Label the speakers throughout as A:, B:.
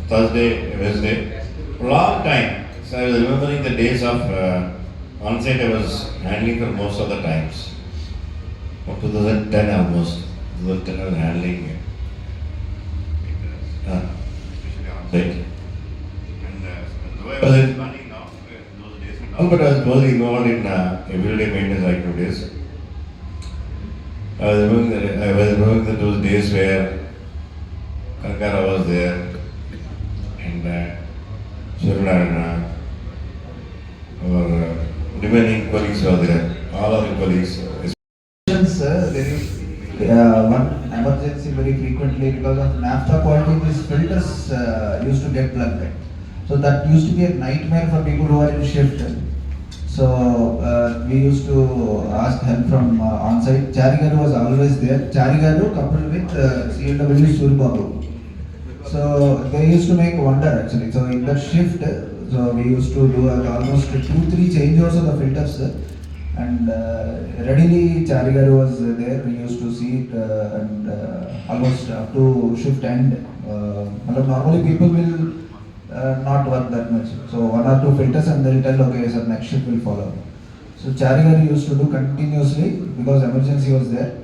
A: Thursday, Wednesday. Long time. So I was remembering the days of on-site I was handling for most of the times. From 2010 almost. 2010 I was handling especially on-site. And though I was running now, those days. No, but I was mostly involved in everyday maintenance activities. I was remembering those days where Kankara was there and Suryanarayana, our remaining colleagues were there, all our colleagues.
B: Sir, there is one emergency very frequently because of naphtha quality. These filters used to get plugged. So that used to be a nightmare for people who are in shift. So we used to ask help from on-site. Charigaru was always there. Charigaru coupled with CLW Suribabu. So they used to make wonder actually. So in that shift, so we used to do almost 2-3 changeovers of the filters. And readily Charigaru was there. We used to see it and almost up to shift end. Normally people will not work that much. So 1 or 2 filters and they'll tell, okay sir, next shift will follow. So Charigaru used to do continuously because emergency was there.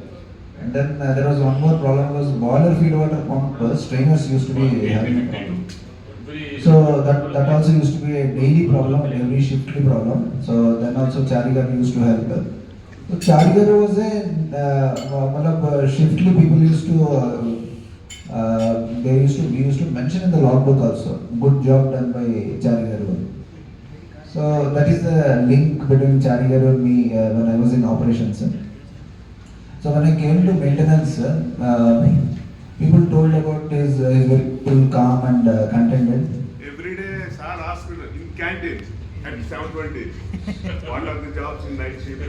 B: And then there was one more problem, was boiler feed water pump strainers used to be having a problem. So that also used to be a daily problem and every shiftly problem. So then also Charigaru used to help. So Charigaru was a shiftly people used to we used to mention in the logbook also. Good job done by Charigaru. So that is the link between Charigaru and me when I was in operations. So when I came to maintenance, people told about his very cool, calm and contented.
C: Every day, sir asked in canteen at 7:20, what are the jobs in night shift?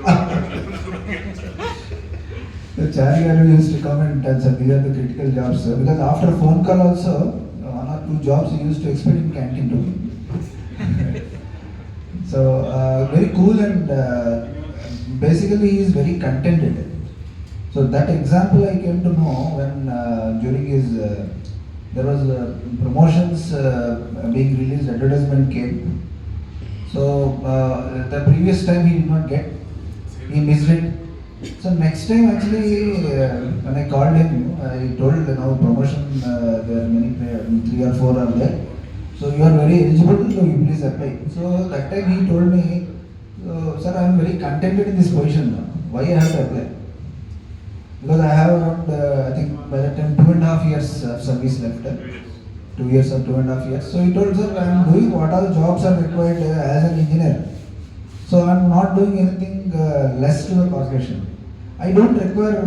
B: So Charigaru used to come and tell, sir, these are the critical jobs, sir. Because after phone call also, 1 or 2 jobs he used to expect in canteen to me. So very cool and basically he is very contented. So that example I came to know when during his there was promotions being released, advertisement came. So the previous time he did not get, he missed it. So next time actually when I called him, I told now promotion there are many 3 or 4 are there. So you are very eligible, so you please apply. So that time he told me, sir, I am very contented in this position now. Why I have to apply? Because I have around, I think by that time 2.5 years of service left. 2 years or 2.5 years. So he told, sir, I am doing what all jobs are required as an engineer. So I am not doing anything less to the corporation. I don't require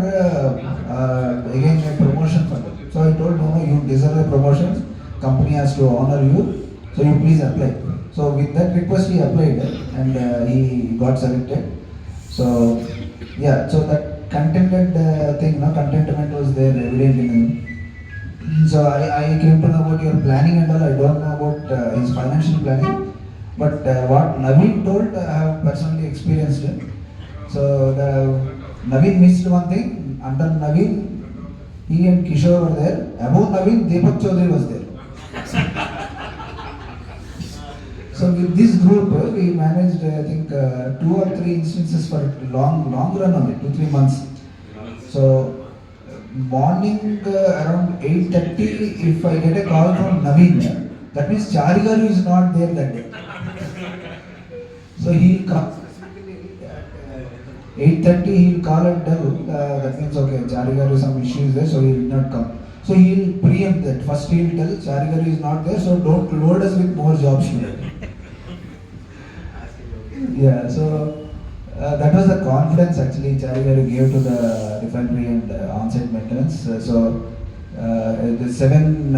B: again a promotion for that. So I told, no, you deserve a promotion. Company has to honor you. So you please apply. So with that request he applied and he got selected. So yeah, so that contented thing, contentment was there evident in him. So I came to know about your planning and all. I don't know about his financial planning, but what Naveen told, I have personally experienced it. So Naveen missed one thing. Under Naveen, he and Kishore were there. Above Naveen, Deepak Chaudhary was there. So with this group, we managed, I think, 2 or 3 instances for long run only, 2-3 months. So morning around 8:30, if I get a call from Naveen, that means Charigaru is not there that day. So he comes specifically at 8:30. He'll call and tell. That means okay, Charigaru some issues there, so he will not come. So he'll preempt that. First he'll tell Charigaru is not there, so don't load us with more jobs today. Yeah, so that was the confidence actually Charigaru gave to the refinery and on-site maintenance. The 7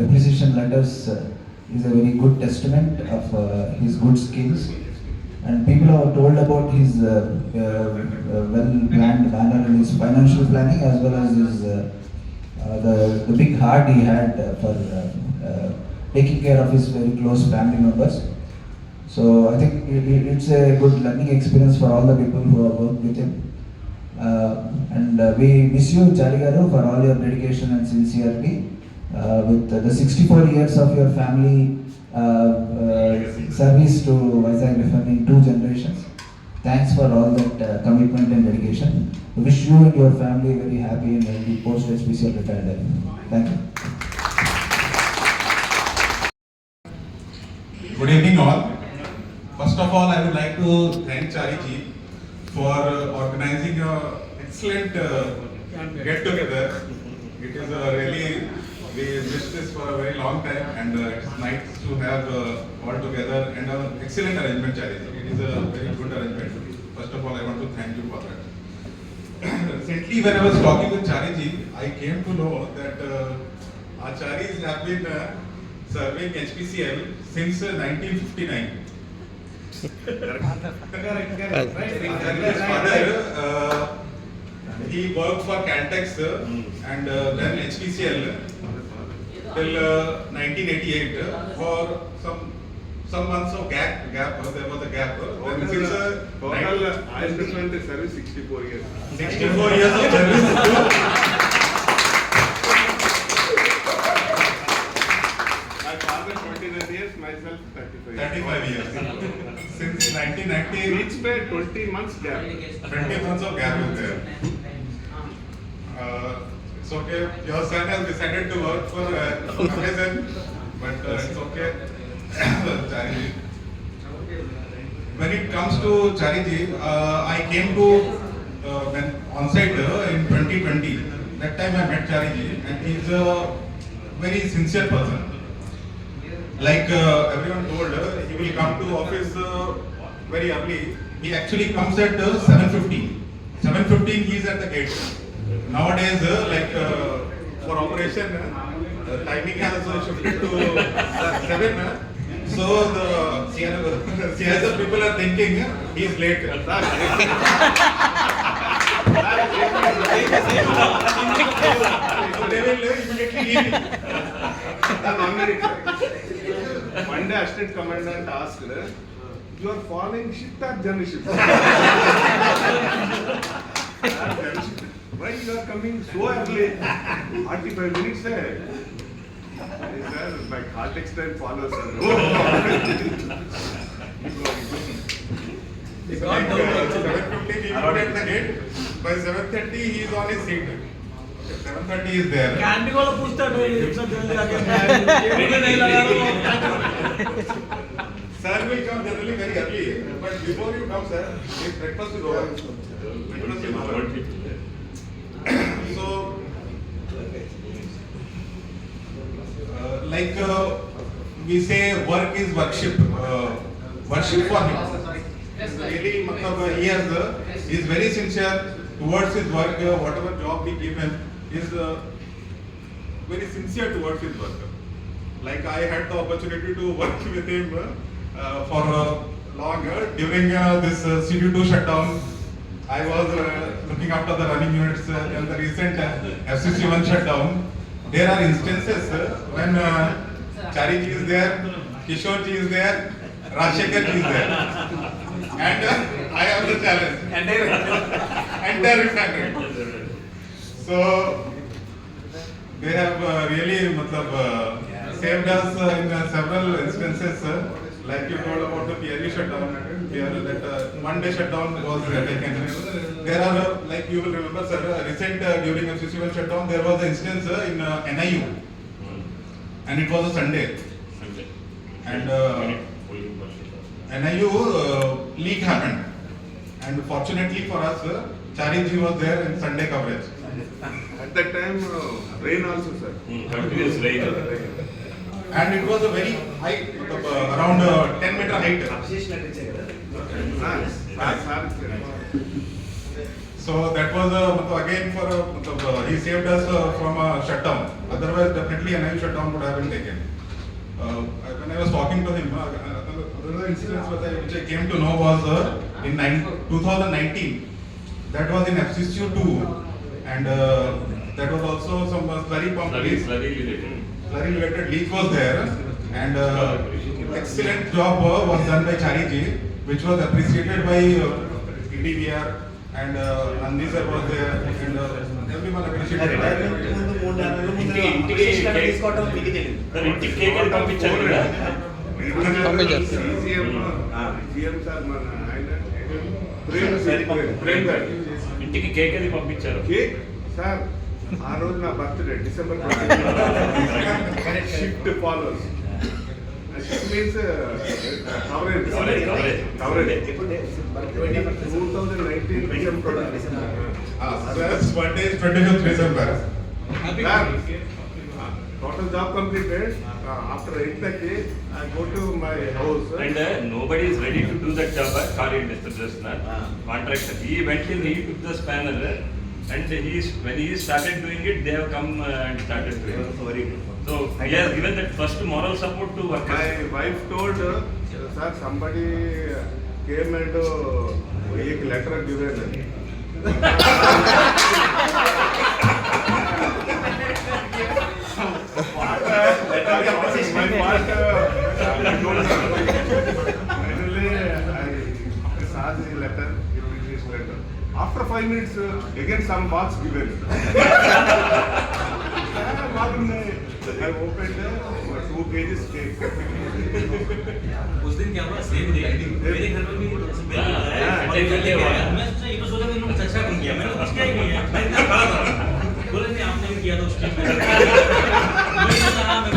B: appreciation letters is a very good testament of his good skills. And people have told about his well-planned manner in his financial planning as well as his the big heart he had for taking care of his very close family members. So I think it's a good learning experience for all the people who have worked with him. And we miss you, Charigaru, for all your dedication and sincerity. with the 64 years of your family service to Vizag Refinery in 2 generations. Thanks for all that commitment and dedication. Wish you and your family very happy and healthy post HPCL retired life. Thank you.
D: Good evening all. First of all, I would like to thank Chariji for organizing a excellent get together. It is really, we wished this for a very long time, and it's nice to have all together and an excellent arrangement, Chariji. It is a very good arrangement. First of all, I want to thank you for that. Recently, when I was talking with Chariji, I came to know that Acharyas have been serving HPCL since 1959. His father, he worked for Caltex and then HPCL till 1988 for some months of gap. There was a gap. Then since
C: Total, I understand the service 64 years.
D: 64 years of service.
C: My father 29 years, myself
D: 35 years. Since 1990,
C: Each pay 20 months gap.
D: 20 months of gap is there. It's okay. Your son has decided to work for Amazon, but it's okay. Chariji. When it comes to Chariji, I came to when on-site in 2020. That time I met Chariji, and he's a very sincere person. Like everyone told, he will come to office very early. He actually comes at 7:15. 7:15 he is at the gate. Nowadays, for operation, timing has shifted to 7. So the CSR people are thinking he is late. So they will immediately leave him.
C: One day assistant commandant asked, you are following shift or general shift? Why you are coming so early? 45 minutes है. Sir, my Caltex time follows sir.
D: It's like 7:15 he would at the gate. By 7:30 he is on his seat. 7:30 is there.
E: Candy वाला पूछता है इतना जल्दी आके मुझे नहीं लगा
D: Sir will come generally very early, but before you come, sir, his breakfast is over. Breakfast is over. So, we say work is worship. Worship for him. Really, he is very sincere towards his work. Whatever job we give him, he is very sincere towards his work. Like I had the opportunity to work with him for long during this CD2 shutdown. I was looking after the running units in the recent FCC1 shutdown. There are instances when Chariji is there, Kishore ji is there, Rajshekhar ji is there, and I have the challenge. Entire refinery. So they have really saved us in several instances. Like you told about the PRE shutdown, that one-day shutdown was taken. There are, like you will remember, sir, recent during FCC1 shutdown, there was an instance in NIU, and it was a Sunday. And NIU leak happened, and fortunately for us, Chariji was there in Sunday coverage.
C: At that time, rain also, sir.
F: Continuous rain.
D: And it was a very high, around 10-meter height. So that was again for he saved us from a shutdown. Otherwise, definitely NIU shutdown would have been taken. When I was talking to him, another incident which I came to know was in 2019. That was in FCCU2, and that was also some slurry pump leak. Slurry related leak was there, and excellent job was done by Chariji, which was appreciated by EDVR, and Nandi sir was there, and They'll be mal appreciate.
G: Retirement ముందు 3 నెలల ముందు
F: ఇంటికి
G: appreciation
F: cake
G: తీసుకోవడం మీకు తెలియదు.
F: Sir ఇంటికి cake అని పంపించారు కదా
C: సీఎం సార్ మన ఆయన ప్రేమ్ గారు
F: ఇంటికి కేక్ అది పంపించారు
C: కేక్ సార్ ఆ రోజు నా birthday December shift follows shift means coverage coverage
G: ఇప్పుడు
C: 2019 December
D: Sir's birthday is 25th December.
C: Total job completed. After 8:30, I go to my house.
F: And nobody is ready to do that job. Sorry, Mr. Jasna. Contractor. He went in, he took the spanner, and when he started doing it, they have come and started doing it. So he has given that first moral support to workers.
C: My wife told, sir, somebody came and एक letter given. My part, finally, I saw the letter, this letter. After 5 minutes, again some box given. I opened 2 kgs cake.
E: उस दिन क्या हुआ same day मेरे घर में भी ऐसे बिल आया मैं सोचा ये तो सोचा कि इन्होंने चर्चा नहीं किया मैंने कुछ किया ही नहीं है मैं इतना खड़ा था बोले नहीं आपने भी किया था उस टाइम में मैं कहा मैं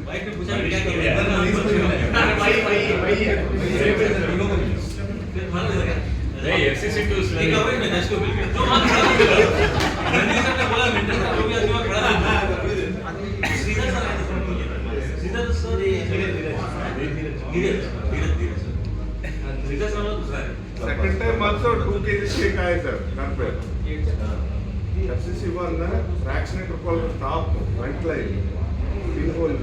E: भाई ने पूछा क्या किया
F: Hey, FCC to
E: एक कवरेज में दस को बिल जो मान रणजीत सर ने बोला मेंटेन जो भी आदमी वहाँ खड़ा था सीधा सर आए थे सीधा तो सर धीरे सीधा सर दूसरा है
C: Second time also 2 kgs cake आए sir घर पे. FCC one fractionator call top white line pinhole.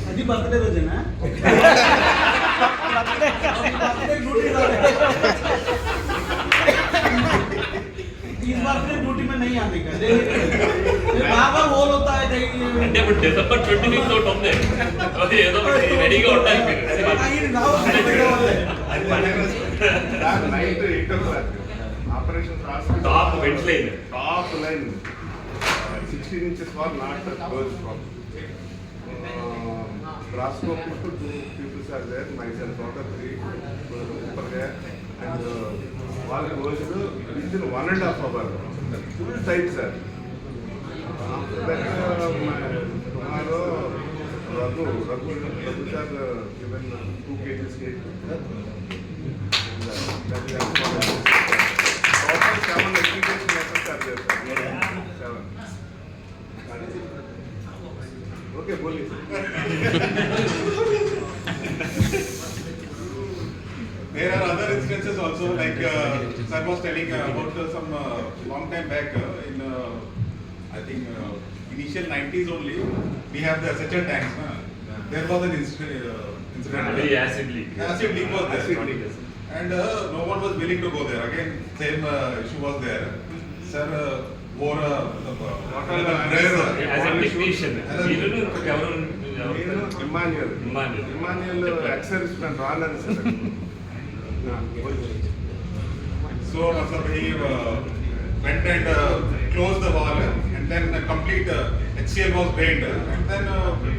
E: అది బర్త్డే రోజేనా बर्थडे ड्यूटी इस बार फिर ड्यूटी में नहीं आने का बार बोल होता है
F: అంటే ఇప్పుడు డిసెంబర్ 25th తోటి ఉంది అది ఏదో రెడీగా ఉండాలి మీరు
C: Night 8 o'clock. Operation
F: top vent line
C: Top line. 16 inches for not closed from. Brasco two people are there, myself, daughter 3 super there, and all closed within 1.5 hours. Full tight, sir. After that, tomorrow, Raghu sir given 2 kgs cake. Total 7 application letters are there, sir. 7. Okay, बोलिए.
D: There are other instances also, like sir was telling about some long time back in I think initial 90s only, we have the SHR tanks. There was an incident.
F: acid leak.
D: Acid leak was there.
C: Acid leak.
D: And no one was willing to go there. Again, same issue was there. Sir wore a dress.
F: As a technician, మీరు ఎవరు
C: Emmanuel. Access and runner.
D: So he went and closed the wall, and then a complete HCl was drained, and then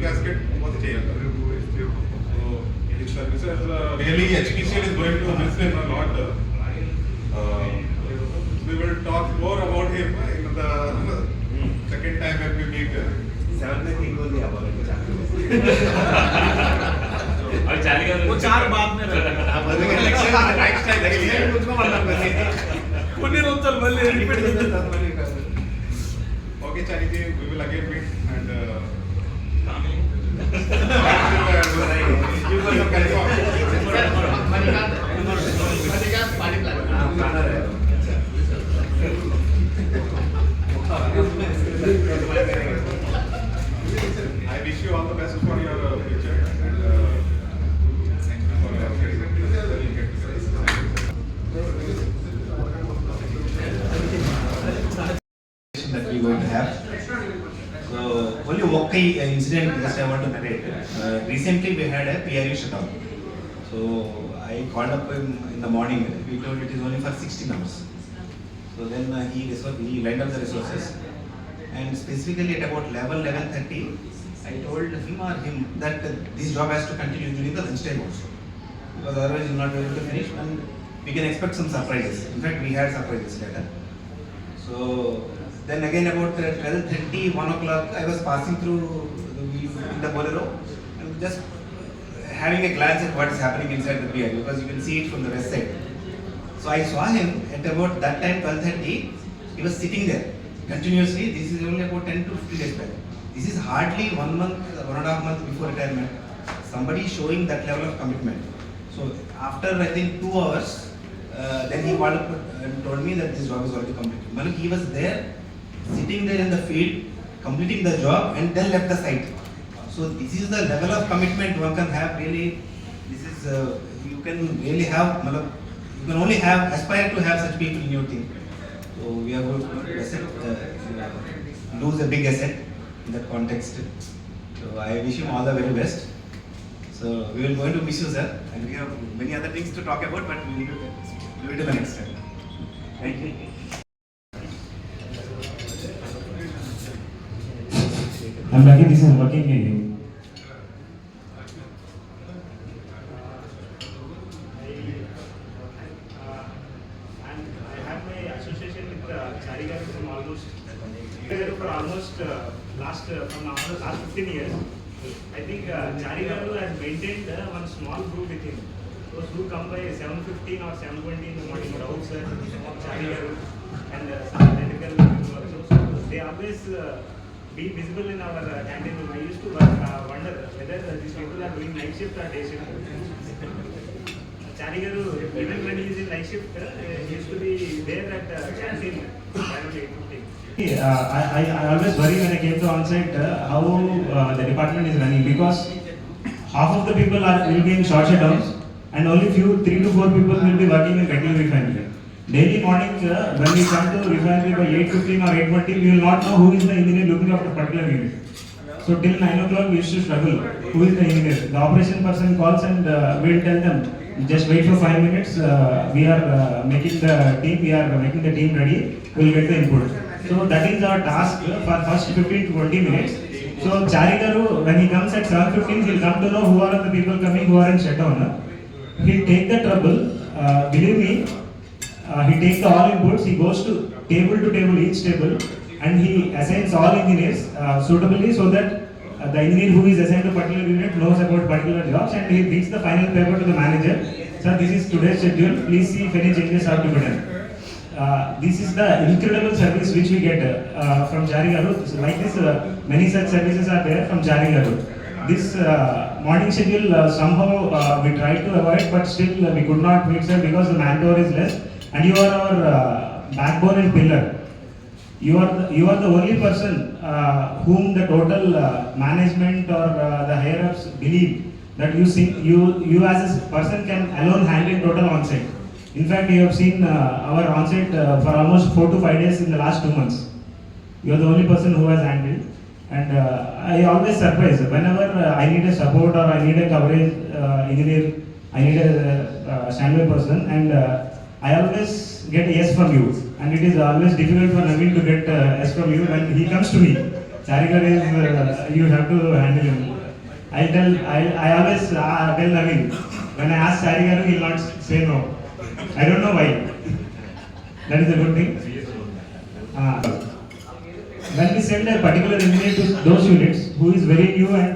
D: gasket was changed. So his services really HPCL is going to miss him a lot. We will talk more about him in the second time when we meet.
G: 7 में 3 बोल दिया बोले
F: और चालीस
E: वो चार बाद में కొన్ని రోజులు మళ్ళీ repeat
D: Okay, Charity, we will again meet and I wish you all the best for your future and thank you for your
G: that we going to have. So only one incident just I want to narrate. Recently we had a PRU shutdown. So I called up him in the morning. We told it is only for 16 hours. So then he lined up the resources. And specifically at about 11:30, I told him that this job has to continue during the lunchtime also. Because otherwise you will not be able to finish and we can expect some surprises. In fact, we had surprises later. So then again about 12:30, 1 o'clock, I was passing through in the Bolero and just having a glance at what is happening inside the beer because you can see it from the west side. So I saw him at about that time 12:30, he was sitting there continuously. This is only about 10 to 15 days back. This is hardly 1 month, 1.5 months before retirement. Somebody showing that level of commitment. So after I think 2 hours, then he called up and told me that this job is already completed. Maluk, he was there, sitting there in the field, completing the job and then left the site. So this is the level of commitment one can have really. This is, you can really have, Maluk, you can only have, aspire to have such people in your team. So we are going to lose a big asset in that context. So I wish him all the very best. So we will going to miss you, sir, and we have many other things to talk about, but we will do it the next time. Thank you.
H: I'm lucky this is working in you. I have my association with Charigar from almost last 15 years. I think Charigaru has maintained one small group with him. Those who come by 7:15 or 7:20 in the morning, Rahul sir, Charigaru, and some electrical people also. So they always be visible in our canteen room. I used to wonder whether these people are doing night shift or day shift. Charigaru, even when he is in night shift, he used to be there at canteen around 8:15. I always worry when I came to onsite how the department is running because half of the people will be in short shutdowns and only 3 to 4 people will be working in regular refinery. Daily morning when we come to refinery by 8:15 or 8:20, we will not know who is the engineer looking after particular unit. So till 9 o'clock we used to struggle. Who is the engineer? The operation person calls and we will tell them, just wait for 5 minutes. We are making the team ready. We will get the input. So that is our task for first 15 to 20 minutes. So Charigaru, when he comes at 7:15, he'll come to know who are the people coming who are in shutdown. He'll take the trouble. Believe me, he takes the all inputs. He goes to table each table, and he assigns all engineers suitably so that the engineer who is assigned to particular unit knows about particular jobs, and he brings the final paper to the manager. Sir, this is today's schedule. Please see if any changes have to be done. This is the incredible service which we get from Charigaru. Like this, many such services are there from Charigaru. This morning schedule somehow we tried to avoid, but still we could not mix it because the manpower is less. And you are our backbone and pillar. You are the only person whom the total management or the higher ups believe that you as a person can alone handle total onsite. In fact, you have seen our onsite for almost 4 to 5 days in the last 2 months. You are the only person who has handled. And I always surprise whenever I need a support or I need a coverage engineer, I need a standby person, and I always get a yes from you. And it is always difficult for Naveen to get yes from you when he comes to me. Charigar is, you have to handle him. I always tell Naveen, when I ask Charigar, he will not say no. I don't know why. That is a good thing. When we send a particular engineer to those units who is very new and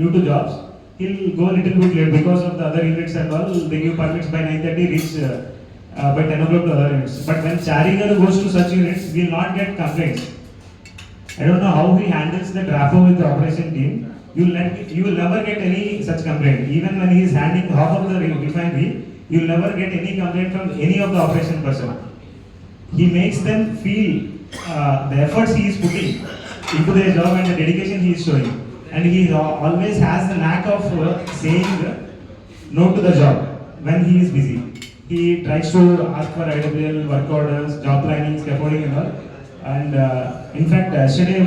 H: new to jobs, he'll go a little bit late because of the other units and all. They give permits by 9:30, reach by 10 o'clock to other units. But when Charigar goes to such units, we will not get complaints. I don't know how he handles the rapport with the operation team. You will never get any such complaint. Even when he is handling half of the refinery, you will never get any complaint from any of the operation person. He makes them feel the efforts he is putting into their job and the dedication he is showing. And he always has the knack of saying no to the job when he is busy. He tries to ask for IWL, work orders, job planning, scaffolding and all. And in fact, yesterday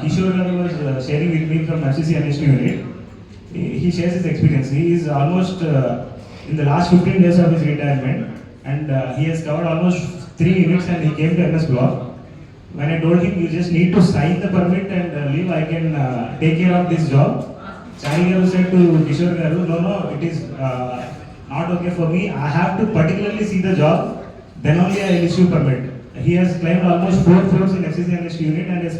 H: Kishore was sharing with me from FCC NST unit. He shares his experience. He is almost in the last 15 days of his retirement, and he has covered almost 3 units, and he came to MS Block. When I told him, you just need to sign the permit and leave, I can take care of this job. Chari Garu said to Kishore Garu, no, it is not okay for me. I have to particularly see the job, then only I will issue permit. He has climbed almost 4 floors in FCC analyst unit and has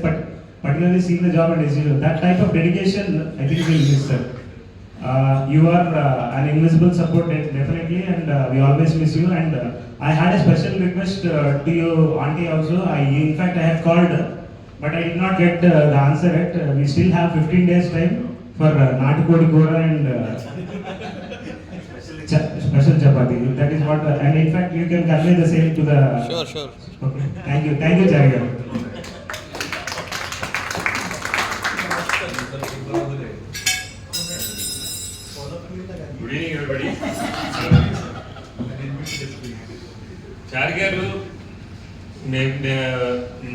H: particularly seen the job and issued. That type of dedication, I think, will miss, sir. You are an invisible support definitely, and we always miss you. And I had a special request to you, auntie, also. In fact, I have called, but I did not get the answer yet. We still have 15 days time for Natukodi Kura and special chapati. That is what, and in fact, you can convey the same to the. Sure. Okay. Thank you, Chari Garu.
F: Good evening, everybody. చారి గారు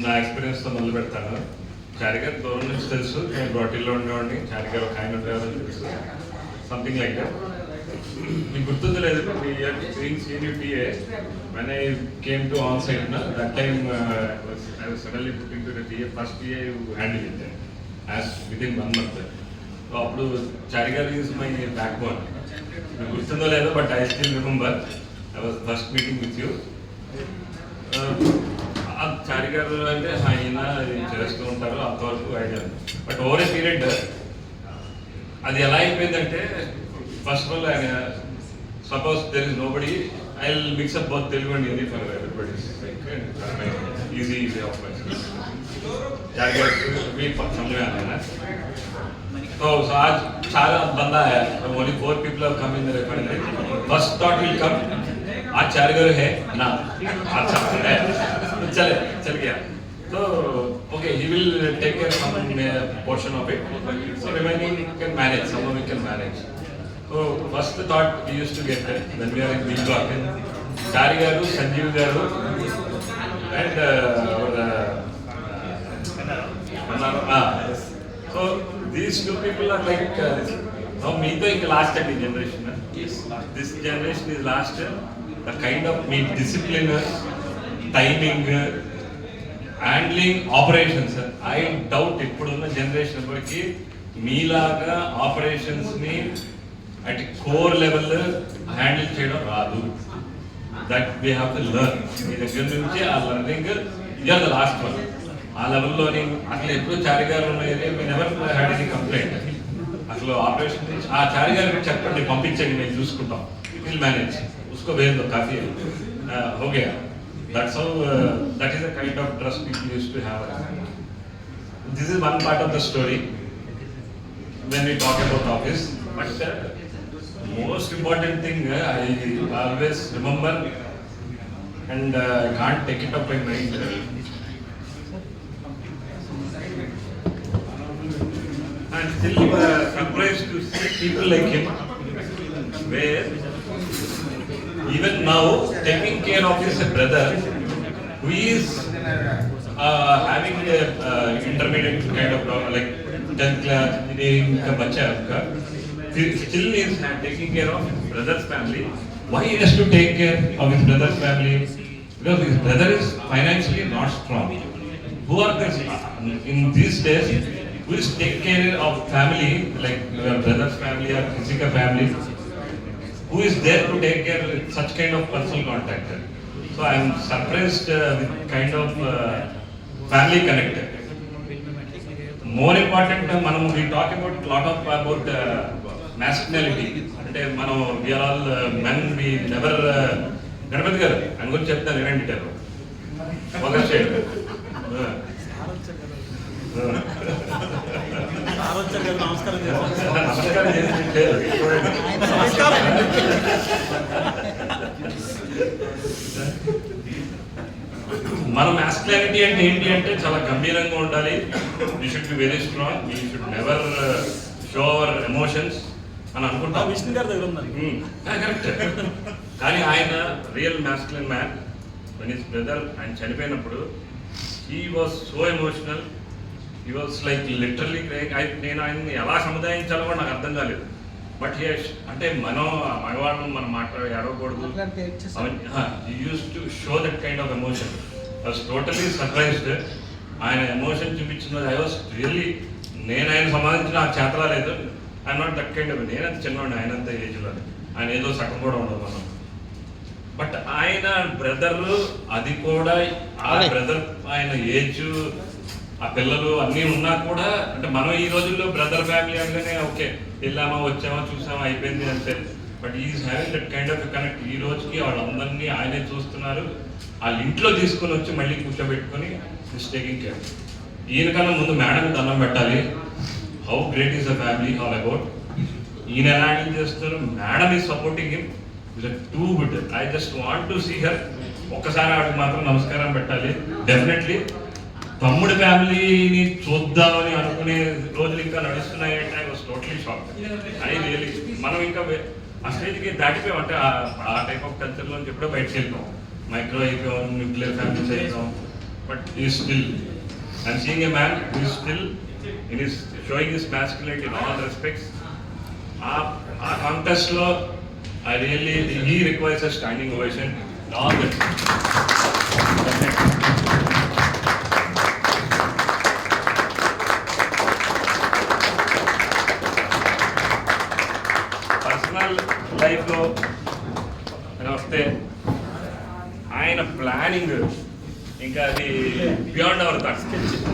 F: నా ఎక్స్పీరియన్స్తో మొదలు పెడతాను. చారి గారు దూరం నుంచి తెలుసు, నేను రోటీల్లో ఉండేవాడిని. చారి గారు ఒక ఆయన ఉండేవారని తెలుసు, సంథింగ్ లైక్ దట్. మీకు గుర్తుంది లేదు, senior TA when I came to on-site, that time I was suddenly put into the TA, first TA who handled it as within 1 month. So అప్పుడు చారి గారు ఈజ్ మై బ్యాక్ బోన్. మీకు గుర్తుందో లేదో, but I still remember I was first meeting with you. Chari garu అంటే ఆయన చేస్తూ ఉంటారు, అంతవరకు idea. But over a period అది ఎలా అయిపోయిందంటే, ఫస్ట్ ఆఫ్ ఆల్ ఆయన suppose there is nobody, I will mix up both Telugu and Hindi for everybody. Easy of Chari garu మీ समझ में आना है. तो आज 4 बंदा है, only 4 people have come in the refinery. First thought will come, आज चारि गारू है ना, अच्छा है, चल गया. So okay, he will take care some portion of it. So remaining can manage, someone we can manage. So first thought we used to get when we are in big block, चारि गारू, संजीव गारू, and so these 2 people are like now me to in last generation. Yes, this generation is last. The kind of discipline, timing, handling operations. I doubt ippudunna generation variki meelaga operations ni at core level handle cheyadam raadu. That we have to learn. Mee daggara nunchi aa learning, you are the last one. ఆ లెవెల్లోని అట్లా ఎప్పుడు చారి గారు ఉన్నది, మీ never had any complaint. అసలు operation ఆ చారి గారికి చెప్పండి, పంపించండి, మేము చూసుకుంటాం, విల్ మేనేజ్, ఉస్కో भेज दो, काफी है, हो गया. That's how that is the kind of trust people used to have. This is one part of the story when we talk about office. But most important thing I always remember and can't take it up in mind. And still surprised to see people like him, where even now taking care of his brother, who is having intermediate kind of like 10th class engineering ka bacha आपका, still is taking care of his brother's family. Why he has to take care of his brother's family? Because his brother is financially not strong. Who are the in these days who is take care of family, like your brother's family or physical family, who is there to take care of such kind of personal contact? So I am surprised with kind of family connected. More important, manam we talk about lot of about masculinity. Ante manam we are all men, we never Ganapati garu angoni cheptanu vinandi taru oga state
E: నమస్కారం
F: మన మ్యాస్కులానిటీ అంటే ఏంటి అంటే చాలా గంభీరంగా ఉండాలి. You should be very strong, you should never show hour emotions అని అనుకుంటాం.
E: విష్ణు గారి దగ్గర ఉందండి.
F: కరెక్ట్. కానీ ఆయన real masculine man. when his brother ఆయన చనిపోయినప్పుడు he was so emotional, he was like literally crying. నేను ఆయన్ని ఎలా సముదాయించాలో కూడా నాకు అర్థం కాలేదు. బట్ అంటే మనం మగవాళ్ళం మనం ఏడవకూడదు use to show that kind of emotion. I was totally surprised. ఆయన ఎమోషన్ చూపించిన ఐ వాస్ రియల్లీ, నేను ఆయన సంబంధించిన నాకు చేత రాలేదు. I not that kind of, నేనంత చిన్నవాడిని ఆయనంత ఏజ్లో, ఆయన ఏదో సగం కూడా ఉండదు మనం. బట్ ఆయన బ్రదర్, అది కూడా ఆ బ్రదర్ ఆయన ఏజ్, ఆ పిల్లలు అన్నీ ఉన్నా కూడా, అంటే మనం ఈ రోజుల్లో బ్రదర్ ఫ్యామిలీ అనగానే ఓకే వెళ్ళామా వచ్చామా చూసామా అయిపోయింది అంటే, but is having that kind of connect. ఈ రోజుకి వాళ్ళందరినీ ఆయనే చూస్తున్నారు. వాళ్ళ ఇంట్లో తీసుకొని వచ్చి మళ్ళీ కూర్చోబెట్టుకొని ఈస్ టేకింగ్ కేర్. ఈయనకన్నా ముందు మేడం దండం పెట్టాలి. How great is the family all about. ఈయన ఎలా హ్యాండిల్ చేస్తారు, madam is supporting him. Too good. I just want to see her. ఒక్కసారి ఆవిడకి మాత్రం నమస్కారం పెట్టాలి. డెఫినెట్లీ తమ్ముడి ఫ్యామిలీని చూద్దామని అనుకునే రోజులు ఇంకా నడుస్తున్నాయంటే I was totally shock. I really, మనం ఇంకా ఆ స్టేజ్కి దాటిపోయాం. అంటే ఆ టైప్ ఆఫ్ కల్చర్లో నుంచి ఎప్పుడో బయటకు వెళ్ళిపోయాం, మైక్రో అయిపోయాం, న్యూక్లియర్ ఫ్యామిలీస్ అయిపోయాం. బట్ ఈ still I'm seeing a man who is still in is showing his masculinity in all respects. ఆ కాంటెస్ట్లో I really, he requires a standing ovation. All the personal లైఫ్లో వస్తే ఆయన ప్లానింగ్ ఇంకా అది beyond our thoughts.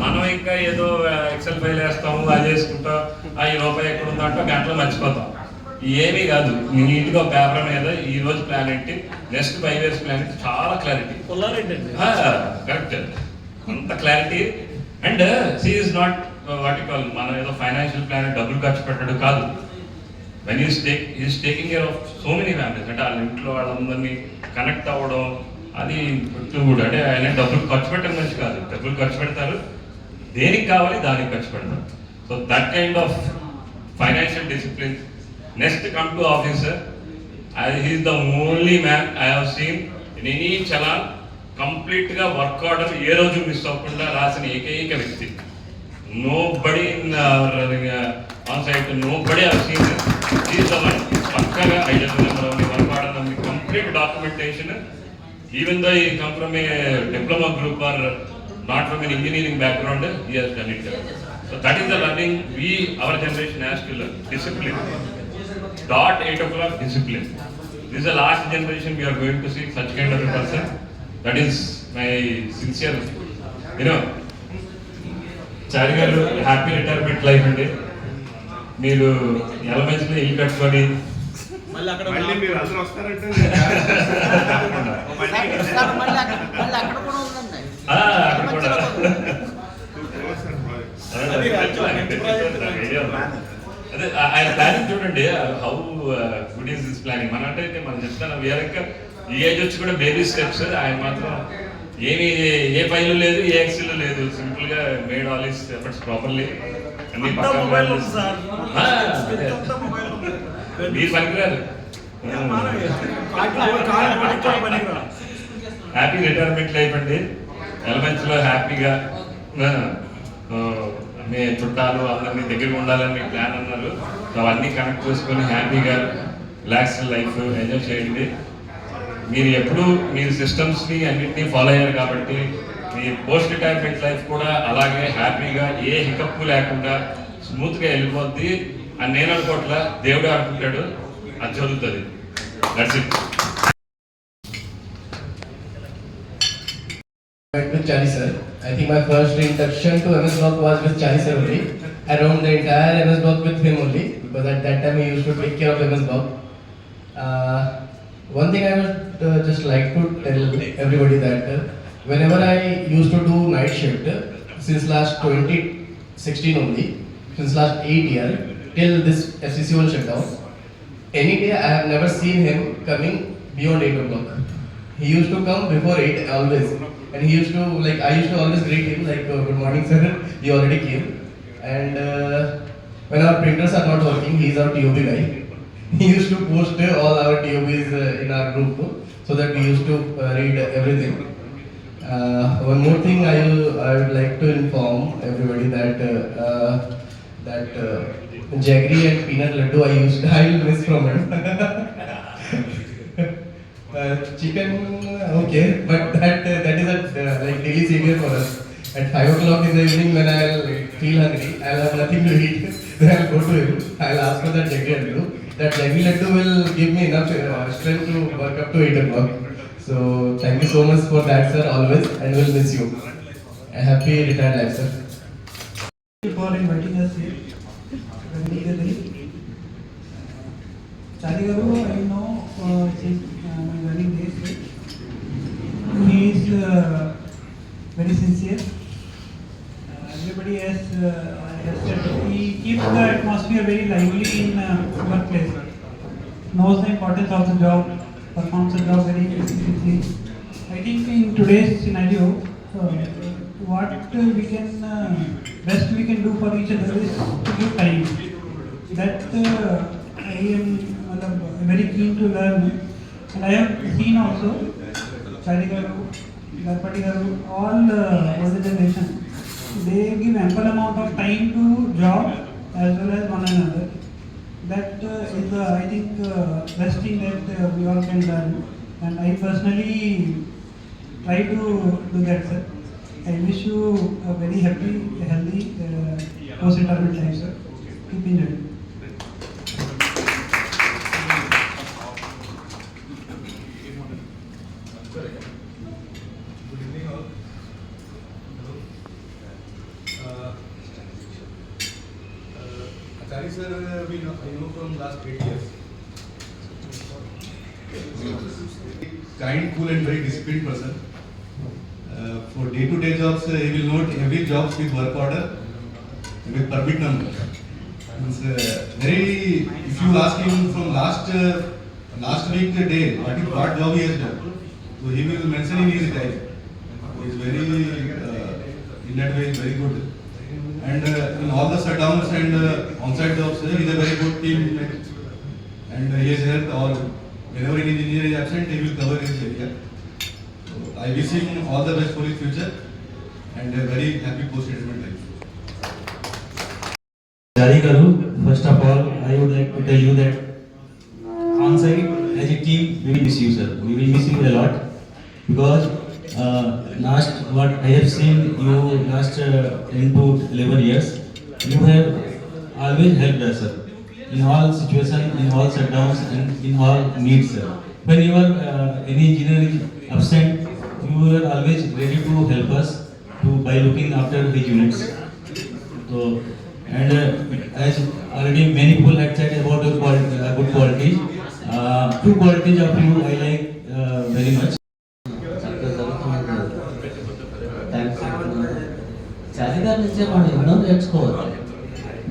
F: మనం ఇంకా ఏదో ఎక్సెల్ ఫైల్ వేస్తాము, అది చేసుకుంటాం, ఈ రూపాయి ఎక్కడ ఉందో అంటే గంటలో మర్చిపోతాం. ఏమీ కాదు, నీట్గా పేపర్ మీద ఈ రోజు ప్లాన్ ఏంటి, నెక్స్ట్ 5 years ప్లాన్ ఏంటి, చాలా క్లారిటీ, కరెక్ట్, అంత clarity. And she is not what you call, మనం ఏదో ఫైనాన్షియల్ ప్లాన్ డబ్బులు ఖర్చు పెట్టడం కాదు. When is taking care of so many families, అంటే వాళ్ళ ఇంట్లో వాళ్ళందరినీ కనెక్ట్ అవ్వడం, అది కూడా అంటే ఆయన డబ్బులు ఖర్చు పెట్టడం మంచి కాదు. డబ్బులు ఖర్చు పెడతారు, దేనికి కావాలి దానికి ఖర్చు పెడతారు. So that kind of financial discipline. Next, come to officer. He is the only man I have seen in any challan complete ga work order ఏ రోజు మిస్ అవ్వకుండా రాసిన ఏకైక వ్యక్తి. Nobody in on site, nobody I have seen. He is the one. పక్కగా idea number ఉంది, work order ఉంది, complete documentation. Even though he come from a diploma group or not from an engineering background, he has done it. So that is the learning our generation has to learn. Discipline. Dot 8 o'clock discipline. This is the last generation we are going to see such kind of a person. That is my sincere, చారి గారు happy retirement life అండి. మీరు ఎలమెంట్స్లో ఇల్లు కట్టుకొని
C: మళ్ళీ మీరు అందరూ వస్తారంటే
F: అదే ఆయన ప్లానింగ్ చూడండి, how good is this planning. మన అంటే మనం చెప్తాను, ఇంకా ఈ ఏజ్ వచ్చి కూడా బేబీ స్టెప్స్. ఆయన మాత్రం ఏమి ఏ ఫైల్ లేదు, ఏ ఎక్సెల్ లేదు, సింపుల్ గా made all his efforts properly. అన్ని మీరు పనికిరారు. హ్యాపీ రిటైర్మెంట్ లైఫ్ అండి. ఎలమెంట్స్ లో హ్యాపీగా మీ చుట్టాలు అందరినీ దగ్గర ఉండాలని ప్లాన్ అన్నారు. అవన్నీ కనెక్ట్ చేసుకొని హ్యాపీగా రిలాక్స్ లైఫ్ ఎంజాయ్ చేయండి. మీరు ఎప్పుడు మీరు సిస్టమ్స్ని అన్నింటినీ ఫాలో అయ్యారు కాబట్టి మీ పోస్ట్ రిటైర్మెంట్ లైఫ్ కూడా అలాగే హ్యాపీగా ఏ హికప్పు లేకుండా స్మూత్గా వెళ్ళిపోద్ది అని నేను అనుకోవట్లా, దేవుడే అనుకుంటాడు, అది జరుగుతుంది. That's it.
I: With Chari sir. I think my first introduction to MS Block was with Chari sir only. I roamed the entire MS Block with him only because at that time he used to take care of MS Block. One thing I would just like to tell everybody that whenever I used to do night shift since last 2016 only, since last 8 years till this FCC1 shutdown, any day I have never seen him coming beyond 8 o'clock. He used to come before 8 always. And he used to, like, I used to always greet him, like, good morning sir, he already came. And when our printers are not working, he is our TOB guy. He used to post all our TOBs in our group so that we used to read everything. One more thing I would like to inform everybody that jaggery and peanut laddu I will miss from him. Chicken, okay, but that is a like daily savior for us. At 5 o'clock in the evening when I'll feel hungry, I'll have nothing to eat. Then I'll go to him. I'll ask for that jaggery laddu. That jaggery laddu will give me enough strength to work up to 8 o'clock. So thank you so much for that, sir, always, and we'll miss you. A happy retired life, sir.
J: Thank you for inviting us here. Very eagerly. Charlie Garu, I know since my learning days. He is very sincere. Everybody has said he keeps the atmosphere very lively in workplace. Knows the importance of the job, performs the job very efficiently. I think in today's scenario, what we can best we can do for each other is to give time. That I am very keen to learn, and I have seen also Charlie Garu, Ganpati Garu, all older generation. They give ample amount of time to job as well as one another. That is I think best thing that we all can learn, and I personally try to do that, sir. I wish you a very happy, healthy post-retirement life, sir. Keep enjoying.
K: Good evening all. Acharya sir, I know from last 8 years. Kind, cool and very disciplined person. For day-to-day jobs, he will note every job with work order, with permit number. Means, if you ask him from last week day, what job he has done, so he will mention in his time. He is very, in that way, very good. And in all the shutdowns and on-site jobs, he is a very good team. And he has helped all. Whenever any engineer is absent, he will cover his area. I wish him all the best for his future and a very happy post-retirement life.
L: Charlie Garu, first of all, I would like to tell you that on-site as a team, we will miss you, sir. We will miss you a lot because last what I have seen you last 10 to 11 years, you have always helped us, sir. In all situations, in all shutdowns, and in all needs, sir. When you are any engineer is absent, you were always ready to help us by looking after the units. So, and as already many people had said about the good qualities, two qualities of you I like very much.
M: చారి గారి నుంచి మనం ఎన్నో నేర్చుకోవాలి.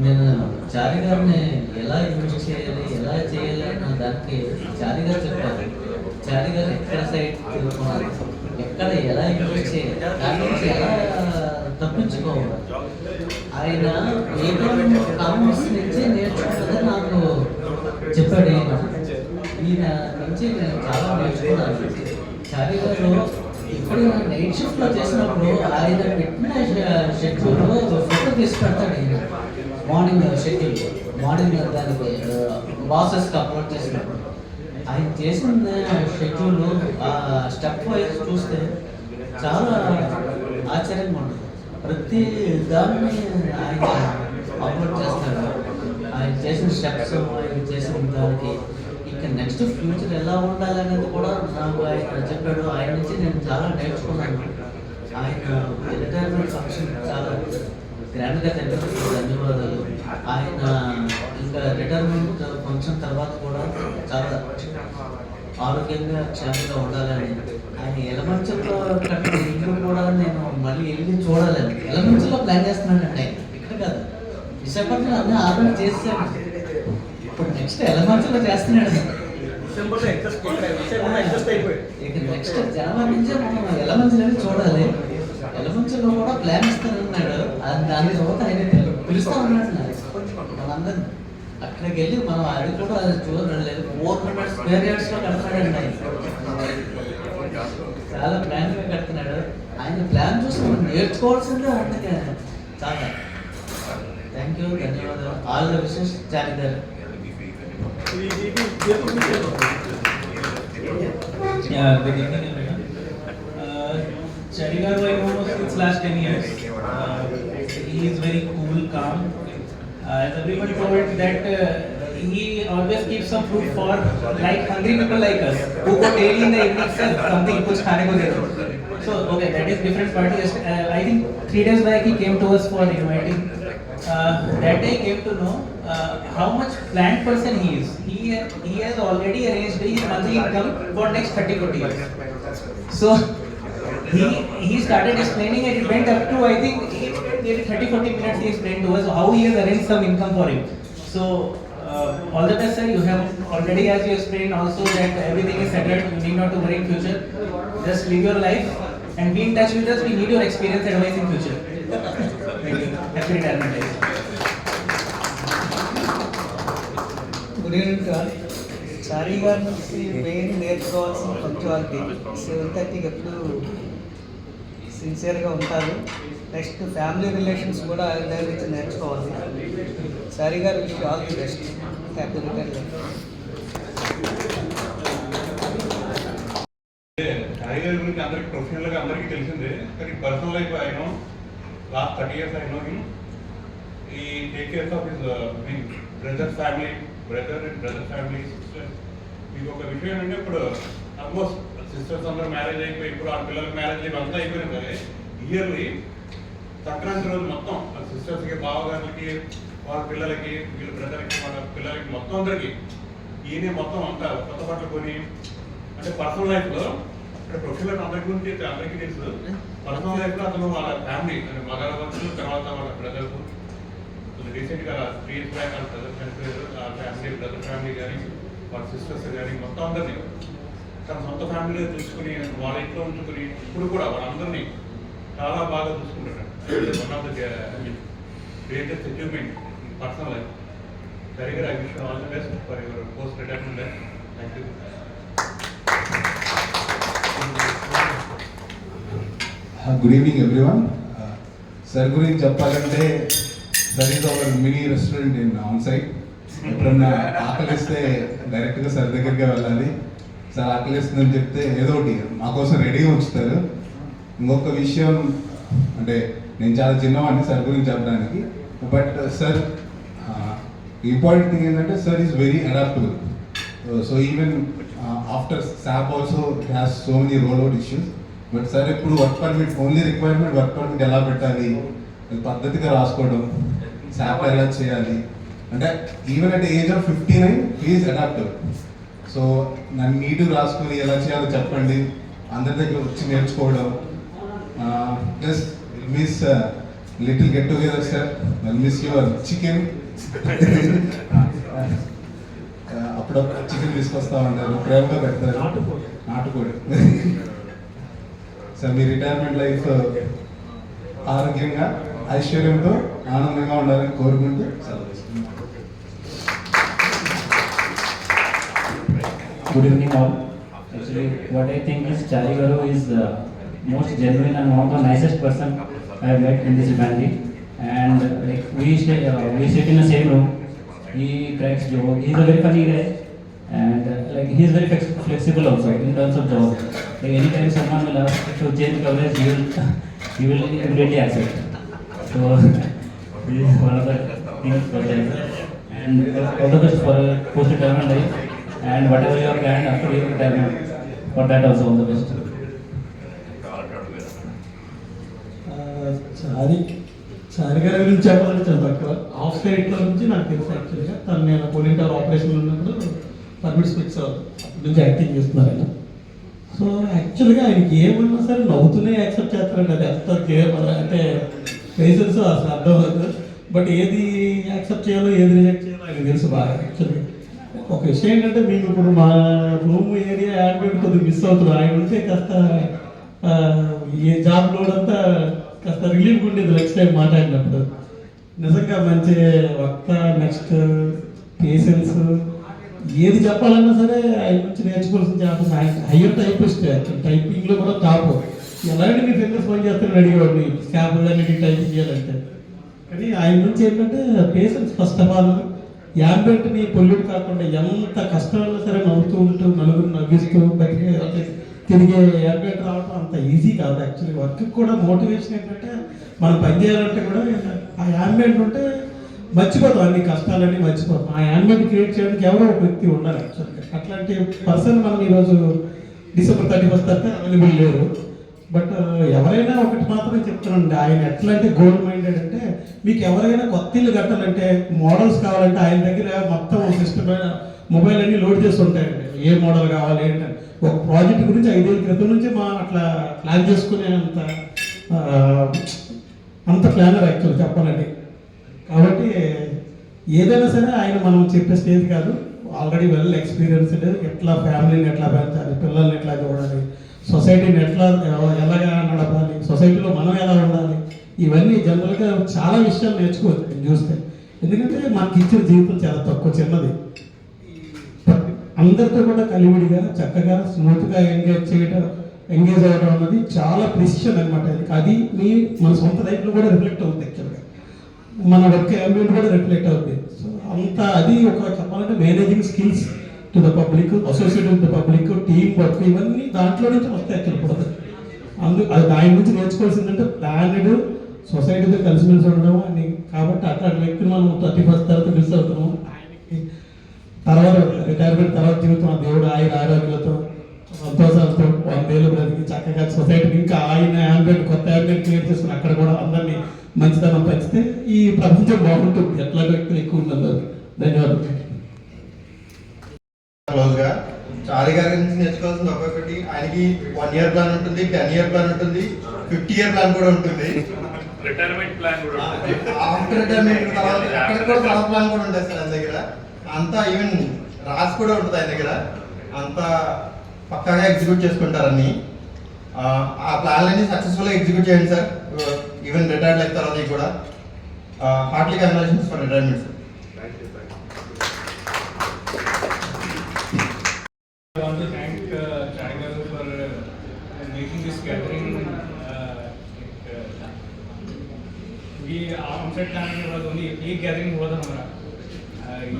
M: నేను చారి గారిని ఎలా use చేయాలి, ఎలా చేయాలి అన్న దానికి చారి గారు చెప్పాలి. చారి గారు ఎక్కడ సైడ్ తిరుగుతున్నారు, ఎక్కడ ఎలా యూజ్ చేయాలి, దాని నుంచి ఎలా తప్పించుకోవాలి. ఆయన ఏదో కామర్స్ నుంచి నేర్చుకున్నది నాకు చెప్పాడు. ఈయన నుంచి నేను చాలా నేర్చుకున్నాను. చారి గారు ఇప్పుడు నైట్ షిఫ్ట్లో చేసినప్పుడు ఆయన పెట్టిన షెడ్యూల్లో ఫోటో తీసి పెడతాడు. ఆయన మార్నింగ్ షెడ్యూల్, మార్నింగ్ దానికి బాసెస్కి అప్లోడ్ చేసినప్పుడు ఆయన చేసిన షెడ్యూల్ స్టెప్ వైజ్ చూస్తే చాలా ఆశ్చర్యంగా ఉంటుంది. ప్రతి దాన్ని ఆయన అప్లోడ్ చేస్తాడు. ఆయన చేసిన స్టెప్స్, ఆయన చేసిన దానికి ఇంకా నెక్స్ట్ ఫ్యూచర్ ఎలా ఉండాలనేది కూడా నాకు ఆయన చెప్పాడు. ఆయన నుంచి నేను చాలా నేర్చుకున్నాను. ఆయన రిటైర్మెంట్ ఫంక్షన్ చాలా గ్రాండ్గా జరిగినందుకు ధన్యవాదాలు. ఆయన ఇంకా రిటైర్మెంట్ ఫంక్షన్ తర్వాత కూడా చాలా ఆరోగ్యంగా క్షేమంగా ఉండాలని, ఆయన ఎలమంచల్లో కట్టిన ఇల్లు కూడా నేను మళ్ళీ వెళ్ళి చూడాలని ఎలమంచల్లో ప్లాన్ చేస్తున్నానండి. ఆయన ఇక్కడ కాదు, విశాఖపట్నంలో అన్నీ ఆల్రెడీ చేసాను. ఇప్పుడు నెక్స్ట్ ఎలమంచల్లో చేస్తున్నాడు. ఇక నెక్స్ట్ జనవరి నుంచే మనం ఎలమంచలని చూడాలి. ఎలమంచల్లో కూడా ప్లాన్ ఇస్తానన్నాడు. దాని తర్వాత ఆయన పిలుస్తా ఉన్నాడు మనందరినీ. అక్కడికి వెళ్ళి మనం అది కూడా చూడలేదు. 400 స్క్వేర్ యార్డ్స్ లో కడతాడండి ఆయన. చాలా ప్లాన్ గా కడుతున్నాడు. ఆయన ప్లాన్ చూసి మనం నేర్చుకోవాల్సిందే ఉంటుంది చాలా. థ్యాంక్ యూ, ధన్యవాదాలు. ఆల్ ద విషెస్ చారి గారు.
N: Yeah, good evening everyone. Charigaru I know since last 10 years. He is very cool, calm. As everyone told that he always keeps some food for like hungry people like us who go daily in the evening sir something kuch khane ko de do. So okay, that is different party. I think 3 days back he came to us for inviting. That day I came to know how much planned person he is. He has already arranged his monthly income for next 30-40 years. So he started explaining and it went up to I think 30-40 minutes. He explained to us how he has arranged some income for him. So all the best sir. You have already, as you explained also, that everything is settled. You need not to worry in future. Just live your life and be in touch with us. We need your experience advice in future. Thank you. Happy retirement day.
J: Good evening to all. Chari గారి నుంచి main నేర్చుకోవాల్సిన punctuality. 7:30కి ఎప్పుడు సిన్సియర్గా ఉంటారు. Next family relations కూడా ఆయన దగ్గర నుంచి నేర్చుకోవాలి. Chari garu wish all the best. Happy retirement.
D: Chari గారి గురించి అందరికి ప్రొఫెషనల్గా అందరికీ తెలిసిందే, కానీ పర్సనల్ లైఫ్ ఆయన last 30 years I know him. He take care of his brother family, brother and brother family, sister. మీకు ఒక విషయం ఏంటంటే ఇప్పుడు ఆల్మోస్ట్ సిస్టర్స్ అందరూ మ్యారేజ్ అయిపోయి ఇప్పుడు ఆ పిల్లలకి మ్యారేజ్ అయిపోయి అంతా అయిపోయినా సరే ఇయర్లీ సంక్రాంతి రోజు మొత్తం సిస్టర్స్కి, బావగారికి, వాళ్ళ పిల్లలకి, వీళ్ళ బ్రదర్కి, వాళ్ళ పిల్లలకి మొత్తం అందరికీ ఈయనే మొత్తం అంతా కొత్త బట్టలు కొని, అంటే పర్సనల్ లైఫ్లో అంటే ప్రొఫెషనల్ అందరి గురించి అందరికీ తెలుసు. పర్సనల్ లైఫ్లో అతను వాళ్ళ ఫ్యామిలీ అంటే మగాళ్ళ వరకు, తర్వాత వాళ్ళ బ్రదర్స్ రీసెంట్గా 3 years బ్యాక్ వాళ్ళ బ్రదర్ చనిపోయారు. ఆ ఫ్యామిలీ, బ్రదర్ ఫ్యామిలీ కానీ వాళ్ళ సిస్టర్స్ కానీ మొత్తం అందరినీ తన సొంత ఫ్యామిలీలో చూసుకుని వాళ్ళ ఇంట్లో ఉంచుకుని ఇప్పుడు కూడా వాళ్ళందరినీ చాలా బాగా చూసుకుంటారు. One of the greatest achievement in personal life. సరిగా I wish all the best for your post retirement life. Thank you.
K: Good evening everyone. Sir గురించి చెప్పాలంటే sir is our mini restaurant in on site. ఎప్పుడన్నా ఆకలిస్తే డైరెక్ట్గా sir దగ్గరికి వెళ్ళాలి. Sir ఆకలిస్తుందని చెప్తే ఏదో ఒకటి మా కోసం రెడీగా ఉంచుతారు. ఇంకొక విషయం అంటే నేను చాలా చిన్నవాడిని సార్ గురించి చెప్పడానికి, బట్ సార్ ఇంపార్టెంట్ థింగ్ ఏంటంటే sir is very adaptable. So even after SAP also has so many roll out issues. But sir ఇప్పుడు work permit only requirement work permit ఎలా పెట్టాలి, పద్ధతిగా రాసుకోవడం, SAP ఎలా చేయాలి అంటే even at age of 59 he is adaptable. So నన్ను నీట్గా రాసుకొని ఎలా చేయాలో చెప్పండి, అందరి దగ్గర వచ్చి నేర్చుకోవడం. Plus miss little get together sir, miss your chicken. అప్పుడప్పుడు చికెన్ తీసుకొస్తా ఉంటారు, ప్రేమగా పెడతారు, నాటుకోడి. సార్ మీ రిటైర్మెంట్ లైఫ్ ఆరోగ్యంగా, ఐశ్వర్యంతో, ఆనందంగా ఉండాలని కోరుకుంటూ సెలవు తీసుకుంటాం.
L: Good evening all. Actually, what I think is Chari Garu is most genuine and one of the nicest person I have met in this family. And like we sit in the same room. He cracks joke. He is a very funny guy, and like he is very flexible also in terms of job. Like anytime someone will ask to change coverage, he will immediately accept. So this is one of the things for them. And all the best for post retirement life. And whatever you are planned after your retirement, for that also all the best.
O: చారి గారి గురించి చెప్పాలంటే చాలా తక్కువ. Of సైట్లో నుంచి నాకు తెలుసు యాక్చువల్గా. తను నేను పోలీస్ ఆపరేషన్ ఉన్నప్పుడు పర్మిట్స్ ఇచ్చేవాళ్ళు, అప్పటి నుంచి యాక్టింగ్ చేస్తున్నారు ఆయన. సో యాక్చువల్గా ఆయనకి ఏమన్నా సరే నవ్వుతూనే యాక్సెప్ట్ చేస్తారండి. అది ఎంత అంటే పేషెన్స్ అసలు అర్థం అవుతుంది. బట్ ఏది యాక్సెప్ట్ చేయాలో ఏది రిజెక్ట్ చేయాలో ఆయనకు తెలుసు బాగా. యాక్చువల్గా ఒక విషయం ఏంటంటే మేము ఇప్పుడు మా రూమ్ ఏరియా యాడ్ కొద్దిగా మిస్ అవుతున్నాం. ఆయన ఉంటే కాస్త ఏ జాబ్ లోడ్ అంతా కాస్త రిలీఫ్ ఉండేది నెక్స్ట్ టైం మాట్లాడినప్పుడు. నిజంగా మంచి వక్త, నెక్స్ట్ పేషెన్స్, ఏది చెప్పాలన్నా సరే ఆయన నుంచి నేర్చుకోవాల్సిన ఛాన్స్. హయ్యర్ టైపిస్ట్, టైపింగ్లో కూడా టాప్. ఎలాంటి మీ ఫింగర్స్ పని చేస్తారని అడిగేవాడిని, స్కాప్ కానీ టైపింగ్ చేయాలంటే. కానీ ఆయన నుంచి ఏంటంటే పేషెన్స్ ఫస్ట్ ఆఫ్ ఆల్, యాంబియంట్ని పొల్యూట్ కాకుండా ఎంత కష్టమైనా సరే నవ్వుతూ ఉంటూ నలుగురు నవ్విస్తూ బయటికి తిరిగే యాంబియంట్ రావడం అంత ఈజీ కాదు. యాక్చువల్లీ వర్క్ కూడా మోటివేషన్ ఏంటంటే మనం పని చేయాలంటే కూడా ఆ యాంబియంట్ ఉంటే మర్చిపోతాం, అన్ని కష్టాలన్నీ మర్చిపోతాం. ఆ యాంబియంట్ క్రియేట్ చేయడానికి ఎవరో ఒక వ్యక్తి ఉండాలి యాక్చువల్గా. అట్లాంటి పర్సన్ మనం ఈరోజు December 31st దాకా అవైలబుల్ లేరు. బట్ ఎవరైనా ఒకటి మాత్రం చెప్తానండి, ఆయన ఎట్లా అంటే గోల్డ్ మైండెడ్ అంటే, మీకు ఎవరైనా కొత్త ఇల్లు కట్టాలంటే మోడల్స్ కావాలంటే ఆయన దగ్గర మొత్తం సిస్టమ్ మొబైల్ అన్ని లోడ్ చేసి ఉంటాయండి. ఏ మోడల్ కావాలి ఏంటంటే ఒక ప్రాజెక్ట్ గురించి 5 ఏళ్ళ క్రితం నుంచి మా అట్లా ప్లాన్ చేసుకునే అంత ప్లానర్ యాక్చువల్ చెప్పాలండి. కాబట్టి ఏదైనా సరే ఆయన మనం చెప్పే స్టేజ్ కాదు, ఆల్రెడీ వెల్ ఎక్స్పీరియన్స్డ్. ఎట్లా ఫ్యామిలీని ఎట్లా పెంచాలి, పిల్లల్ని ఎట్లా చూడాలి, సొసైటీని ఎలాగా నడపాలి, సొసైటీలో మనం ఎలా ఉండాలి, ఇవన్నీ జనరల్గా చాలా విషయాలు నేర్చుకోవచ్చు నేను చూస్తే. ఎందుకంటే మనకి ఇచ్చిన జీవితం చాలా తక్కువ, చిన్నది. అందరితో కూడా కలివిడిగా చక్కగా స్మూత్గా ఎంగేజ్ అవ్వడం అన్నది చాలా ప్రిసిషన్ అనమాట. అది మన సొంత లైఫ్లో కూడా రిఫ్లెక్ట్ అవుతుంది యాక్చువల్గా, మన వర్క్ యాంబియంట్ కూడా రిఫ్లెక్ట్ అవుతుంది. సో అంత అది ఒక చెప్పాలంటే managing skills to the public, associate with the public, team work, ఇవన్నీ దాంట్లో నుంచి వస్తాయి యాక్చువల్ కూడా. అది దాని నుంచి నేర్చుకోవాల్సిందంటే ప్లానెడ్ సొసైటీతో కలిసిమెలిసి ఉండడం అని. కాబట్టి అట్లాంటి వ్యక్తిని మనం 31st తర్వాత మిస్ అవుతున్నాము. తర్వాత రిటైర్మెంట్ తర్వాత జీవితం ఆ దేవుడు ఆయన ఆరోగ్యాలతో సంతోషాలతో 100 ఏళ్ళు బ్రతికి చక్కగా సొసైటీకి ఇంకా ఆయన యాంబియంట్ కొత్త యాంబియంట్ క్రియేట్ చేసుకుని అక్కడ కూడా అందరినీ మంచితనం పెంచితే ఈ ప్రపంచం బాగుంటుంది. ఎట్లా వ్యక్తులు ఎక్కువ ఉన్నదో. ధన్యవాదాలు.
P: క్లోజ్గా చారి గారి నుంచి నేర్చుకోవాల్సింది ఒక్కొక్కటి. ఆయనకి 1 year ప్లాన్ ఉంటుంది, 10 year ప్లాన్ ఉంటుంది, 50 year ప్లాన్ కూడా ఉంటుంది,
F: రిటైర్మెంట్ ప్లాన్ కూడా ఉంటుంది.
P: ఆఫ్టర్ రిటైర్మెంట్ తర్వాత అక్కడ కూడా చాలా ప్లాన్ కూడా ఉంటుంది సార్ ఆయన దగ్గర. అంతా ఈవెన్ రాసి కూడా ఉంటుంది ఆయన దగ్గర. అంతా పక్కాగా ఎగ్జిక్యూట్ చేసుకుంటారని. ఆ ప్లాన్లన్నీ సక్సెస్ఫుల్గా ఎగ్జిక్యూట్ చేయండి సార్. ఈవెన్ రిటైర్డ్ అయిన తర్వాత కూడా Hartley congratulations for retirement sir.
Q: I want to thank Chari Garu for making this gathering. We onset planning was only एक gathering हुआ था हमारा.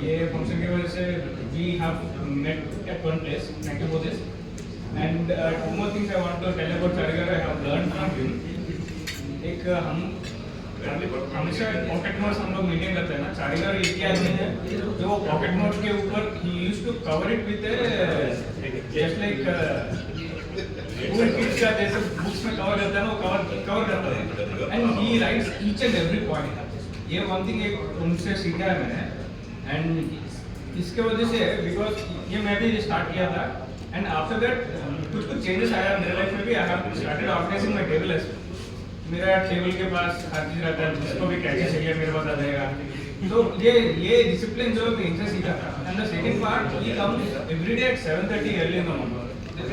Q: ये फंक्शन की वजह से we have met at one place. Thank you for this. And two more things I want to tell about Chari Garu. I have learned from him. एक हम हमेशा पॉकेट नोट्स हम लोग मीटिंग करते हैं ना. चारी गारू एक ही आदमी है जो पॉकेट नोट्स के ऊपर ही used to cover it with just like school kids का जैसे बुक्स में कवर करता है ना, वो कवर करता है. And he rights each and every point. ये वन थिंग एक उनसे सीखा है मैंने. एंड इसके वजह से बिकॉज ये मैं भी स्टार्ट किया था. एंड आफ्टर दैट कुछ चेंजेस आया मेरे लाइफ में भी. I have started organising my table. मेरा टेबल के पास हर चीज रहता है, जिसको भी कैसे चाहिए मेरे पास आ जाएगा. तो ये डिसिप्लिन जो मैं इनसे सीखा था. And the second part, he comes everyday at 7:30 early in the morning.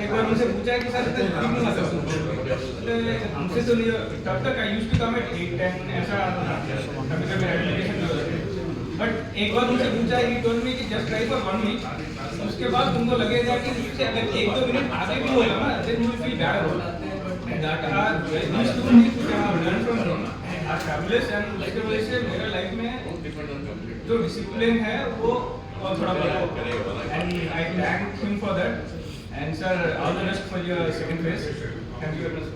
Q: एक बार उनसे पूछा कि सर इतना जल्दी क्यों आता है? हमसे तो नहीं. तब तक I used to come at 8-10 ऐसा कभी कभी एप्लीकेशन जो होती है. बट एक बार उनसे पूछा, ही टोल्ड मी कि जस्ट ट्राई फॉर 1 week. उसके बाद तुमको लगेगा कि इससे अगर 1-2 मिनट आगे भी होगा ना, then you will feel bad about it. That are these two things which I have learned from him are fabulous. And उसके वजह से मेरे लाइफ में जो डिसिप्लिन है वो और थोड़ा बड़ा. And I thank him for that. And sir, all the best for your second phase. Thank you very much.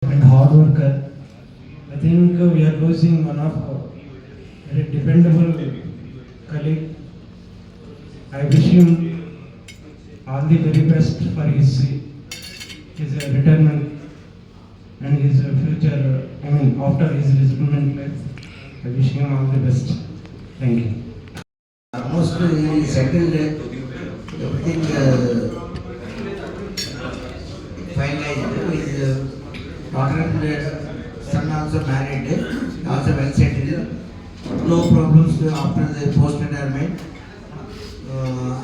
J: And hard worker. I think we are losing one of very dependable colleague. I wish him all the very best for his retirement and his future. I mean, after his retirement life, I wish him all the best. Thank you.
R: Almost he settled everything finalized. His daughter and son also married, also well settled. No problems after the post-retirement.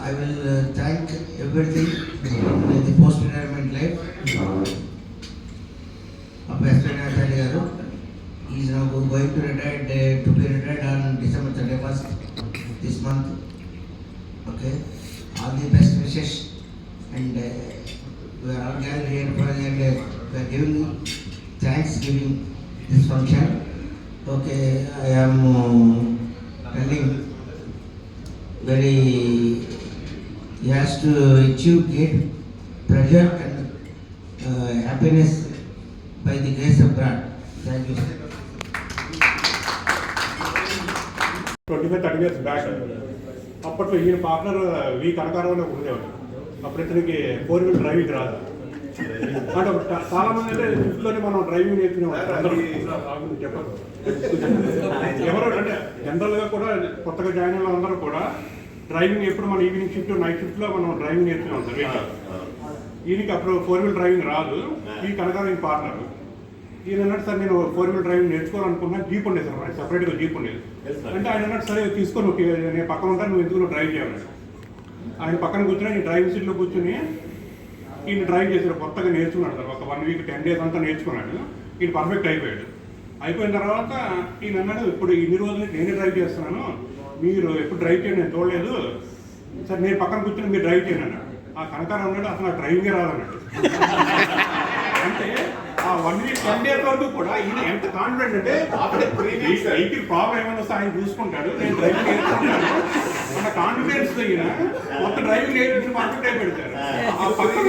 R: I will thank everything in the post-retirement life of Aspirant Chari Garu. He is now going to be retired on December 31st this month. Okay, all the best wishes. And we are all gathered here for and we are giving thanksgiving this function. Okay, I am telling very, he has to achieve great pleasure and happiness by the grace of God. Thank you, sir.
S: 25-30 years back అప్పట్లో ఈయన partner వి కనకారావులో ఉండేవాడు. అప్పుడు ఇతనికి 4-wheel driving రాదు. అంటే చాలా మంది అంటే ఇంట్లోనే మనం డ్రైవింగ్ నేర్చుకునేవాడు. చెప్పారు ఎవరో అంటే జనరల్గా కూడా కొత్తగా జాయిన్ అయిన అందరూ కూడా డ్రైవింగ్ ఎప్పుడు మన ఈవినింగ్ షిఫ్ట్ నైట్ షిఫ్ట్లో మనం డ్రైవింగ్ నేర్చుకునే ఉంటాం వెహికల్. ఈయనకి అప్పుడు 4-wheel డ్రైవింగ్ రాదు. ఈ కనకారావు పార్ట్నర్ ఈయన అన్నట్టు సార్ నేను 4-wheel డ్రైవింగ్ నేర్చుకోవాలనుకున్నా, జీప్ ఉండేది సార్, సపరేట్గా జీప్ ఉండేది. అంటే ఆయన అన్నట్టు సరే తీసుకొని నేను పక్కన ఉంటాను, నువ్వు ఎందుకు డ్రైవ్ చేయాలి. ఆయన పక్కన కూర్చొని నేను డ్రైవింగ్ సీట్లో కూర్చొని ఈయన డ్రైవ్ చేశాడు. కొత్తగా నేర్చుకున్నాడు సార్, ఒక 1 వీక్ 10 days అంతా నేర్చుకున్నాడు. ఈయన పర్ఫెక్ట్ అయిపోయాడు. అయిపోయిన తర్వాత ఈయన అన్నాడు ఇప్పుడు ఇన్ని రోజులు నేనే డ్రైవ్ చేస్తున్నాను, మీరు ఎప్పుడు డ్రైవ్ చేయండి నేను చూడలేదు సార్, నేను పక్కన కూర్చొని మీరు డ్రైవ్ చేయండి అన్నాడు. ఆ కనకారం ఉన్నాడు అసలు ఆ డ్రైవింగే రాదన్నాడు. అంటే ఆ 1 week 10 days వరకు కూడా ఈయన ఎంత కాన్ఫిడెంట్ అంటే వెహికల్ ప్రాబ్లం ఏమైనా వస్తే ఆయన చూసుకుంటాడు, నేను డ్రైవింగ్ నేర్చుకుంటాను అన్న కాన్ఫిడెన్స్ ఈయన మొత్తం డ్రైవింగ్ నేర్పించి పర్ఫెక్ట్ అయి పెడతారు. ఆ పక్కన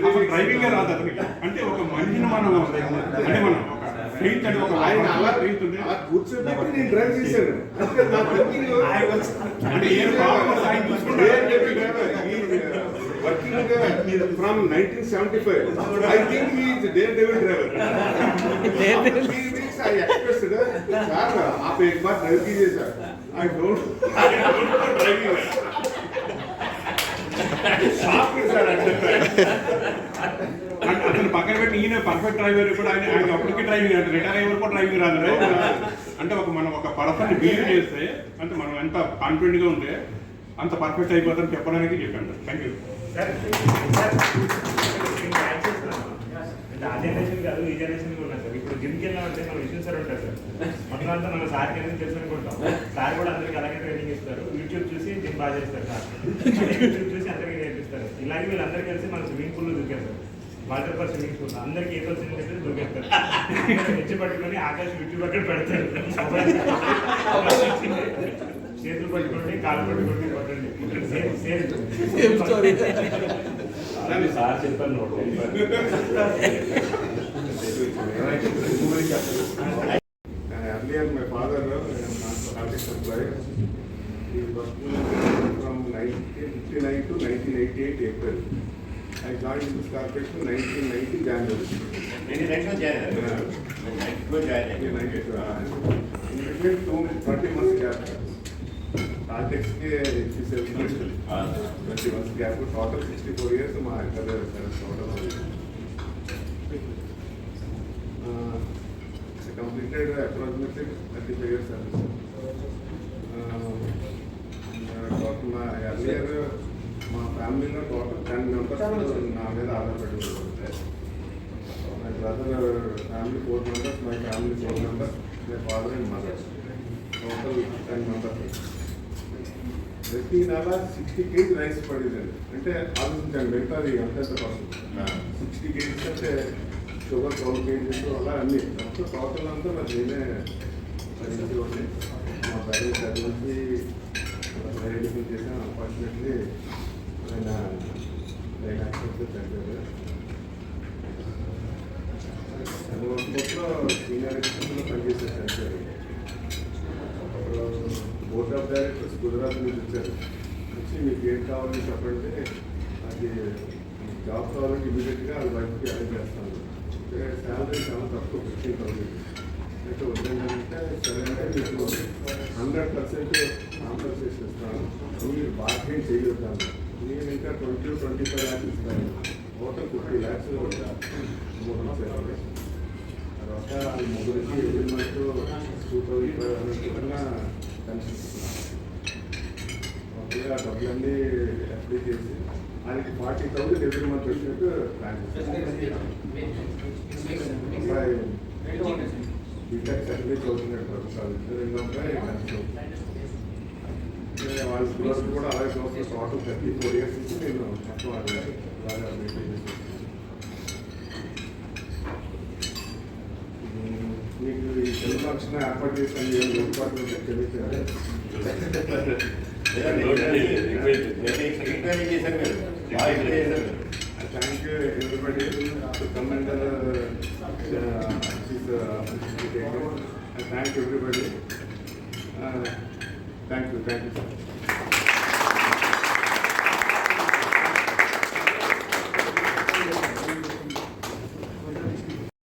S: అసలు డ్రైవింగే రాదు అతనికి. అంటే ఒక మనిషిని మనం అంటే మనం ఒక ఫెయిత్ అంటే ఒక ఫెయిత్ ఉంది
C: కూర్చోబెట్టి నేను డ్రైవ్ చేశాను
S: అంటే ఏ ప్రాబ్లం ఆయన చూసుకుంటాడు.
C: Working from 1975, I think he is a daredevil driver. 3 weeks I expressed, sir, आप एक बार ड्राइव कीजिए sir. I don't know driving. Shock sir.
S: అతను పక్కన పెట్టి ఈయన పర్ఫెక్ట్ డ్రైవర్. ఇప్పుడు ఆయన అప్పటికే డ్రైవింగ్ అంటే రిటైర్ అయ్యే వరకు డ్రైవింగ్ రాదు. అంటే మనం ఒక పర్సన్ బిహేవ్ చేస్తే అంటే మనం ఎంత కాన్ఫిడెంట్గా ఉంటే అంత పర్ఫెక్ట్ అయిపోతారని చెప్పడానికి చెప్పాను. Thank you.
H: అంటే ఆ జనరేషన్ కాదు, ఈ జనరేషన్ కూడా సార్. ఇప్పుడు జిమ్కి వెళ్ళామంటే మన విష్ణు సార్ ఉంటారు సార్, మొత్తం అంతా మన సార్కి అనేది తెలుసు అనుకుంటాం. సార్ కూడా అందరికి అలాగే ట్రైనింగ్ ఇస్తారు. యూట్యూబ్ చూసి జిమ్ బాగా చేస్తారు సార్, యూట్యూబ్ చూసి అందరికీ నేర్పిస్తారు. ఇలాగే వీళ్ళందరూ కలిసి మన స్విమ్మింగ్ పూల్లో దూకేస్తారు. వాటర్ స్విమ్మింగ్ పూల్ అందరికి ఏదో వచ్చింది చెప్పి దూకేస్తారు. హెచ్చు పట్టుకొని ఆకాశం యూట్యూబ్ అక్కడ పెడతారు. చేతులు పట్టుకోండి, కాళ్ళు పట్టుకోండి, కొట్టండి. సార్ చెప్పాను.
C: Earlier my father artist employee. He worked from 1959 to 1988 April. I joined this corporation 1990 January. In between 20 months gap. Architects के 20 months gap. Total 64 years my career service. I completed approximately 35 years service. Earlier my family total 10 members నా మీద ఆధారపడి ఉంటారు. My brother family 4 members, my family 4 members, my father and mother. Total 10 members. ప్రతి నెల 60 kg rice పడిందండి. అంటే ఆలోచించండి మిగతాది ఎంత పడుతుంది. 60 kg అంటే షుగర్ 12 kg అలా అన్ని మొత్తం టోటల్ అంతా మరి నేనే భరించేవాడిని. మా పేరెంట్స్ చదివించి రైడింగ్ చేశాను. అన్ఫార్చునేట్లీ ఆయన యాక్సిడెంట్ చనిపోయారు. చనిపోట్లో సీనియర్ ఎగ్జిక్యూటివ్లో పనిచేశారు చనిపోయారు. బోర్డ్ ఆఫ్ డైరెక్టర్స్ గుజరాత్ నుంచి వచ్చారు. వచ్చి మీకు ఏం కావాలని చెప్పండి, అది జాబ్ కావాలంటే ఇమీడియట్గా అది వైఫ్కి అరేంజ్ చేస్తాను. శాలరీ చాలా తక్కువ 15,000. అయితే వద్దంటే సరే అంటే మీకు 100% కాంపన్సేషన్ ఇస్తాను, మీరు బార్గెన్ చేయొద్దాను. నేను ఇంకా 20-25 lakhs ఇస్తాను. టోటల్ 50 lakhs అమౌంట్ ఇచ్చాను. తర్వాత ముగ్గురికి ఎవ్రీ మంత్ 2,500 కన్సిస్తున్నాను. ఓకే ఆ డబ్బులన్నీ అప్లై చేసి ఆయనకి 40,000 ఎవ్రీ మంత్ వచ్చినట్టు ప్లాన్ చేస్తాను. బీటెక్ సర్టిఫికేట్ అవుతున్నాడు ప్రభుత్వాలు వాళ్ళ పిల్లలు కూడా అలాగే చూస్తే టోటల్ 34 years నుంచి నేను మొత్తం అలాగా మెయింటైన్ చేస్తాను. మీకు ఈ ఫంక్షన్ ఏర్పాటు చేశాను ఏర్పాటు తెలియదు. Thank you everybody to come and thank everybody. Thank you, sir.